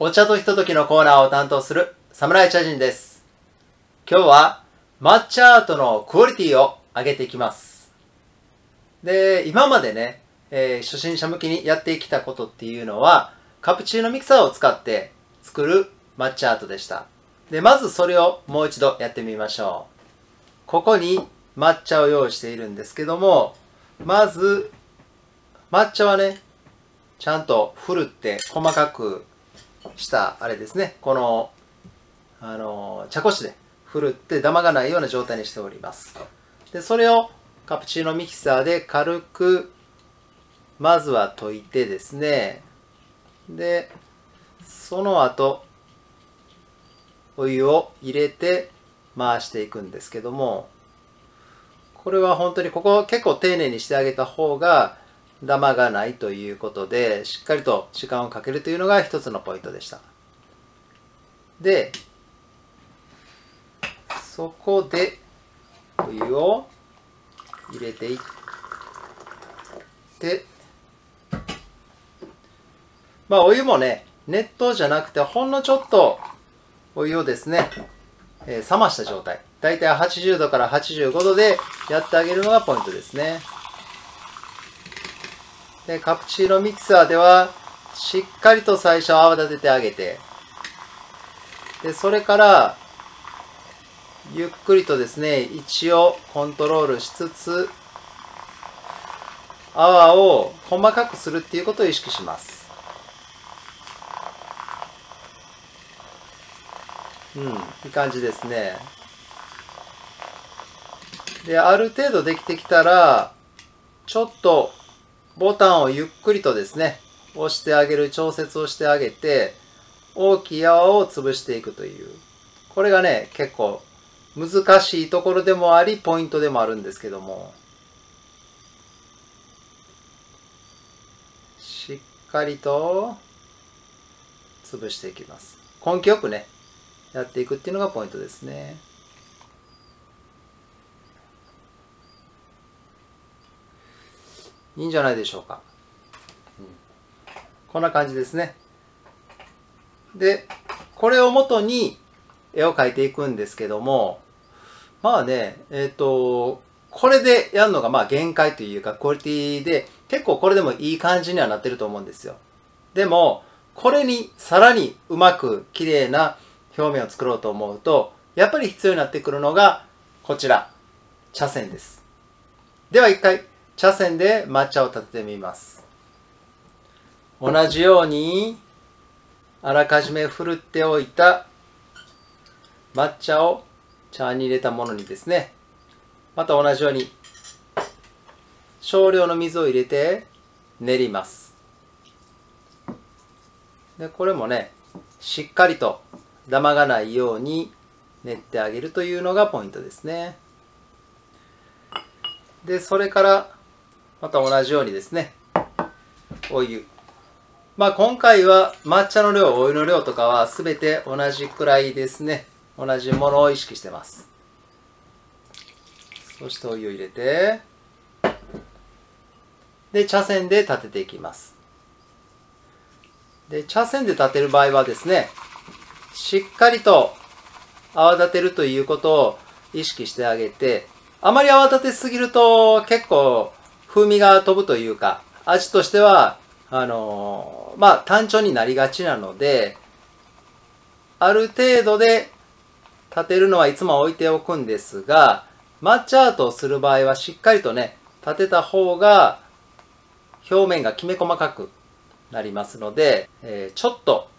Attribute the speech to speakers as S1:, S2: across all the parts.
S1: お茶とひとときのコーナーを担当する侍茶人です。今日は抹茶アートのクオリティを上げていきます。で、今までね、初心者向きにやってきたことっていうのはカプチーノミキサーを使って作る抹茶アートでした。で、まずそれをもう一度やってみましょう。ここに抹茶を用意しているんですけども、まず抹茶はね、ちゃんとふるって細かくしたあれですね、この茶こしでふるってダマがないような状態にしております。でそれをカプチーノミキサーで軽くまずは溶いてですね、でその後お湯を入れて回していくんですけども、これは本当にここ結構丁寧にしてあげた方がダマがないということで、しっかりと時間をかけるというのが一つのポイントでした。で、そこでお湯を入れていって、お湯もね、熱湯じゃなくてほんのちょっとお湯をですね、冷ました状態、だいたい80度から85度でやってあげるのがポイントですね。でカプチーノミキサーではしっかりと最初泡立ててあげて、でそれからゆっくりとですね、位置をコントロールしつつ泡を細かくするっていうことを意識します。いい感じですね。である程度できてきたらちょっとボタンをゆっくりとですね押してあげる、調節をしてあげて大きい泡を潰していくという、これがね結構難しいところでもありポイントでもあるんですけども、しっかりと潰していきます。根気よくねやっていくっていうのがポイントですね。いいんじゃないでしょうか。こんな感じですね。でこれを元に絵を描いていくんですけども、これでやるのが限界というかクオリティで、結構これでもいい感じにはなってると思うんですよ。でもこれにさらにうまく綺麗な表面を作ろうと思うと、やっぱり必要になってくるのがこちら、茶筅です。では一回茶筅で抹茶を立ててみます。同じようにあらかじめふるっておいた抹茶を茶に入れたものにですね、また同じように少量の水を入れて練ります。でこれもねしっかりとダマがないように練ってあげるというのがポイントですね。でそれからまた同じようにですね、お湯、今回は抹茶の量、お湯の量とかは全て同じくらいですね。同じものを意識してます。そしてお湯を入れて、で茶筅で立てていきます。で茶筅で立てる場合はですね、しっかりと泡立てるということを意識してあげて、あまり泡立てすぎると結構風味が飛ぶというか、味としては単調になりがちなので、ある程度で立てるのはいつも置いておくんですが、抹茶アートをする場合はしっかりとね立てた方が表面がきめ細かくなりますので、ちょっと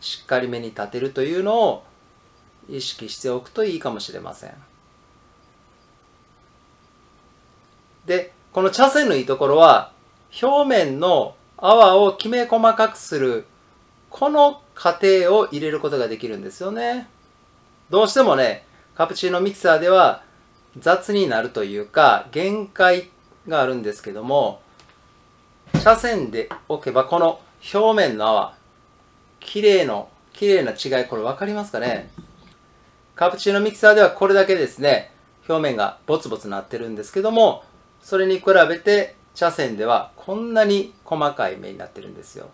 S1: しっかりめに立てるというのを意識しておくといいかもしれません。でこの茶筅のいいところは、表面の泡をきめ細かくするこの過程を入れることができるんですよね。どうしてもねカプチーノミキサーでは雑になるというか限界があるんですけども、茶筅で置けばこの表面の泡、綺麗な違い、これ分かりますかね。カプチーノミキサーではこれだけですね表面がボツボツなってるんですけども、それに比べて茶筅ではこんなに細かい目になってるんですよ。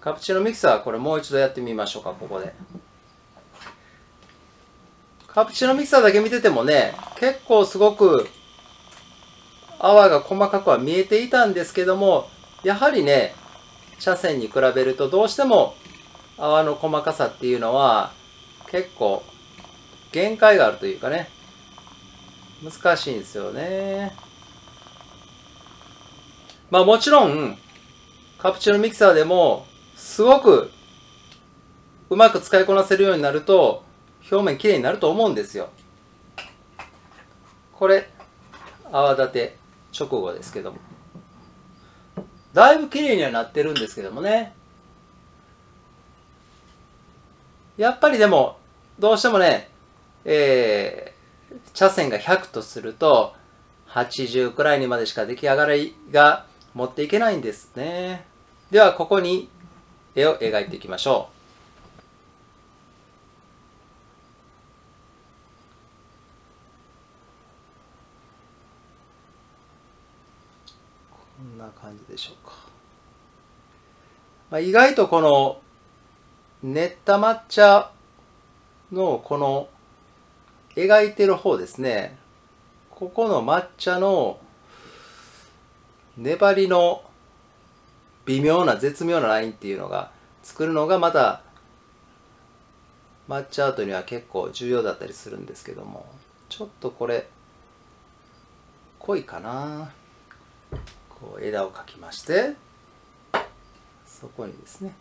S1: カプチーノミキサー、これもう一度やってみましょうか、ここで。カプチーノミキサーだけ見ててもね、結構すごく泡が細かくは見えていたんですけども、やはりね、茶筅に比べるとどうしても泡の細かさっていうのは結構限界があるというかね、難しいんですよね。まあもちろん、カプチーノミキサーでもすごくうまく使いこなせるようになると表面きれいになると思うんですよ。これ泡立て直後ですけども、だいぶきれいにはなってるんですけどもね、やっぱりでもどうしてもね、茶筅が100とすると80くらいにまでしか出来上がりが持っていけないんですね。ではここに絵を描いていきましょう。こんな感じでしょうか。まあ、意外とこの練った抹茶のこの描いてる方ですね、ここの抹茶の粘りの微妙な絶妙なラインっていうのが作るのがまた抹茶アートには結構重要だったりするんですけども、ちょっとこれ濃いかな。こう枝を描きまして、そこにですね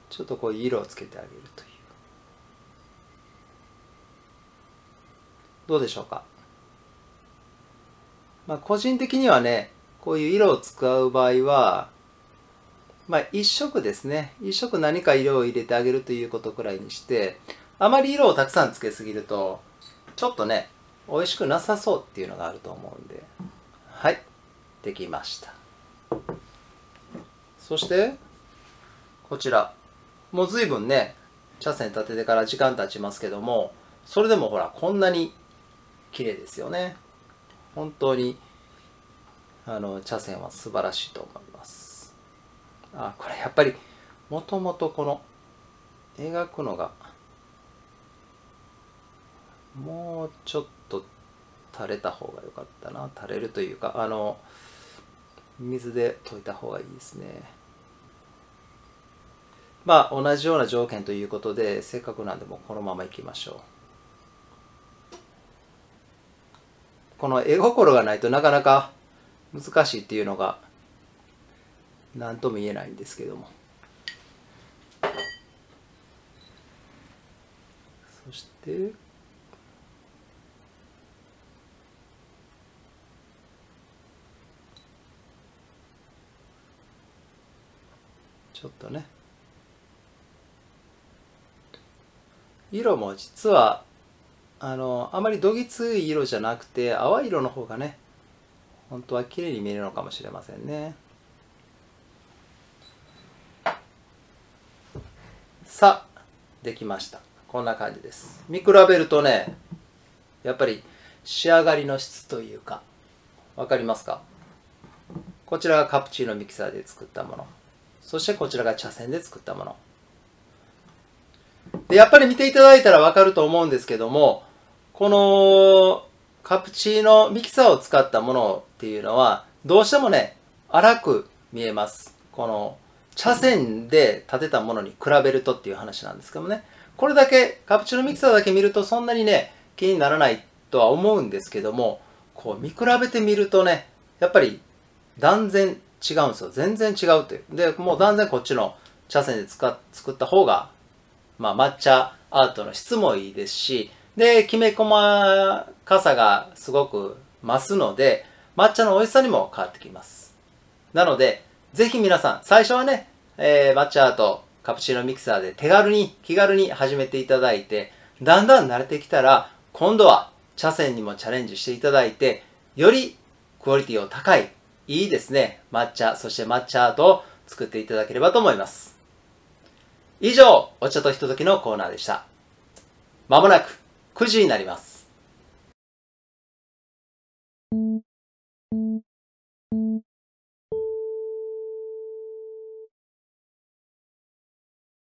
S1: ちょっとこう色をつけてあげるという。どうでしょうか。まあ個人的にはね、こういう色を使う場合は、まあ一色ですね。一色何か色を入れてあげるということくらいにして、あまり色をたくさんつけすぎると、ちょっとね、美味しくなさそうっていうのがあると思うんで。はい。できました。そして、こちら。もう随分ね、茶筅立ててから時間経ちますけども、それでもほら、こんなに綺麗ですよね。本当に、茶筅は素晴らしいと思います。あ、これやっぱり、もともとこの、描くのが、もうちょっと垂れた方が良かったな。垂れるというか、水で溶いた方がいいですね。まあ、同じような条件ということで、せっかくなんでもこのままいきましょう。この絵心がないとなかなか難しいっていうのが何とも言えないんですけども。そしてちょっとね、色も実はあまりどぎつい色じゃなくて淡い色の方がね、本当は綺麗に見えるのかもしれませんね。さあ、できました。こんな感じです。見比べるとね、やっぱり仕上がりの質というか、わかりますか？こちらがカプチーノミキサーで作ったもの。そしてこちらが茶筅で作ったもの。で、やっぱり見ていただいたらわかると思うんですけども、このカプチーノミキサーを使ったものっていうのは、どうしてもね、粗く見えます。この茶筅で立てたものに比べるとっていう話なんですけどもね。これだけ、カプチーノミキサーだけ見るとそんなにね、気にならないとは思うんですけども、こう見比べてみるとね、やっぱり断然違うんですよ。全然違うという。で、もう断然こっちの茶筅で作った方が、まあ抹茶アートの質もいいですし、で、きめ細かさがすごく増すので、抹茶の美味しさにも変わってきます。なので、ぜひ皆さん、最初はね、抹茶アート、カプチーノミキサーで手軽に、気軽に始めていただいて、だんだん慣れてきたら、今度は茶筅にもチャレンジしていただいて、よりクオリティを高い、いいですね、抹茶、そして抹茶アートを作っていただければと思います。以上、お茶とひとときのコーナーでした。まもなく9時になります。